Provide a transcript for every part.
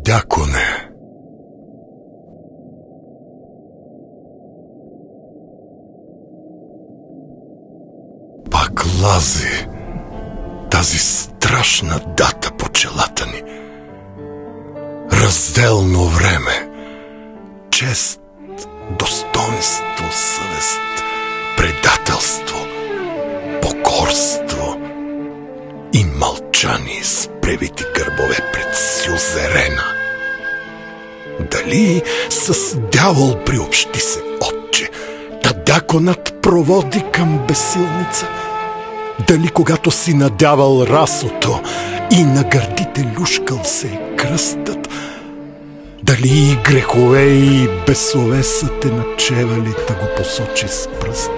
дяконе, пак лази тази страшна дата по челата ни. Разделно време, чест, достоинство, съвест, предателство, покорство и мълчание с превити гърбове пред сюзерена. Дали с дявол приобщи се, отче, та дяконът проводи към безсилница? Дали когато си надявал расото и на гърдите люшкал се е кръстът? Дали и грехове и бесове са те начевали да го посочи с пръст?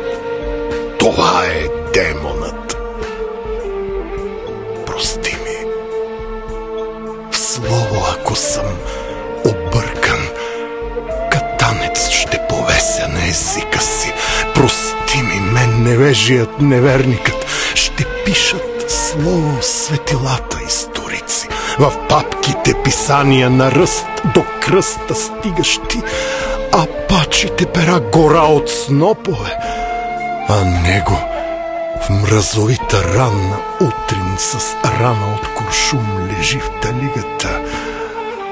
Това е демонът. Прости ми. В слово, ако съм объркан, катанец ще повеся на езика си. Прости ми, мен невежият, неверникът. Ще пишат слово светилата историци. В папките писания на ръст до кръста стигащи, а пачите пера гора от снопове. А него в мразовита ранна утрин с рана от куршум лежи в талигата,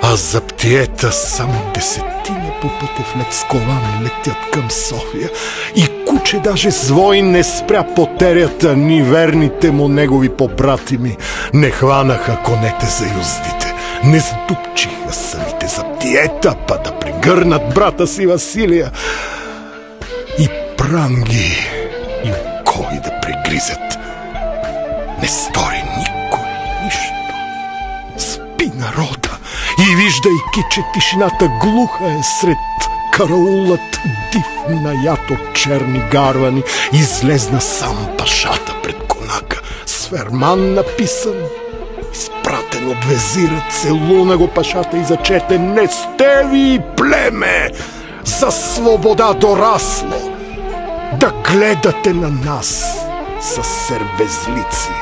а за птиета само десетина по пътя в Лецкован летят към София и куче даже с вой не спря потерята, ни верните му негови побратими не хванаха конете за юздите, не сдупчиха самите за птиета, па да прегърнат брата си Василия и пранги и окови да прегризят. Не стори никой нищо. Спи народа и виждайки, че тишината глуха е сред караулът див наят от черни гарвани, излезна сам пашата пред конака с ферман написан, изпратен от везира, целуна го пашата и зачете: не сте ви племе за свобода дорасло, да гледате на нас с сербезлици,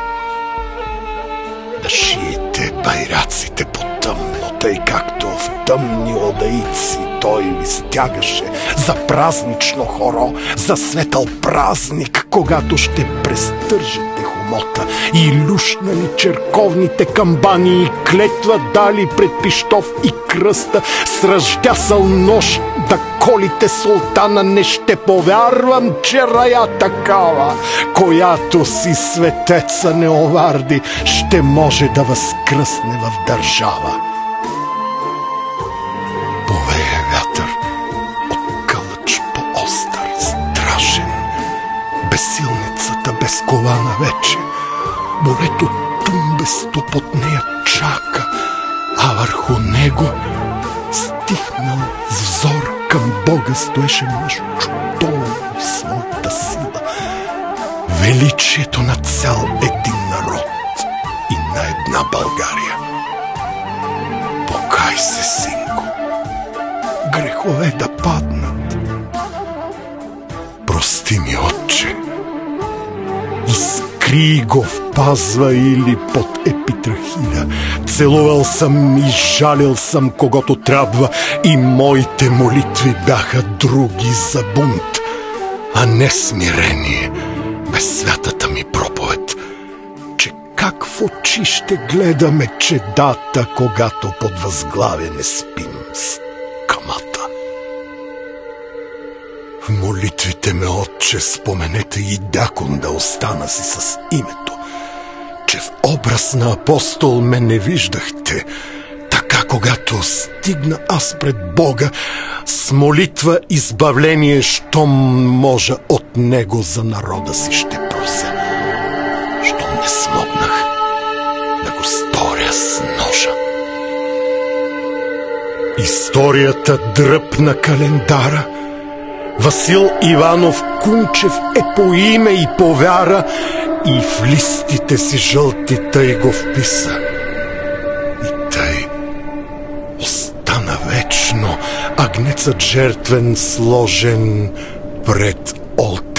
да шиете байраците по тъмно, тъй както в тъмни одаици той ви стягаше за празнично хоро, за светъл празник, когато ще престържете хомота и люшнали черковните камбани и клетва дали пред пищов и кръста с ръждясал нож да колите султана. Не ще повярвам, че рая такава, която си светеца не оварди, ще може да възкръсне в държава. Повее вятър от кълъч по-остър, страшен, безсилницата безкована вече. Морето тумбесто под нея чака, а върху него стихнал с взор към Бога стоеше мъж чудовен в своята сила. Величието на цял един народ и на една България. Покай се, синко, грехове да паднат. Прости ми, отче, изкри го в пазва или под епитрахиля. Целувал съм и жалил съм когото трябва, и моите молитви бяха други за бунт, а не смирение без святата ми проповед, че как в очи ще гледаме чедата, когато под възглавие не спим с камата. В молитвите ме, отче, споменете и дякон да остана си с името, че в образ на апостол ме не виждахте. Така, когато стигна аз пред Бога, с молитва избавление, щом можа от Него за народа си ще прося. Щом не смогнах да го сторя с ножа. Историята дръпна календара. Васил Иванов Кунчев е по име и по вяра, и в листите си жълти тъй го вписа. И тъй остана вечно агнецът жертвен сложен пред олтара.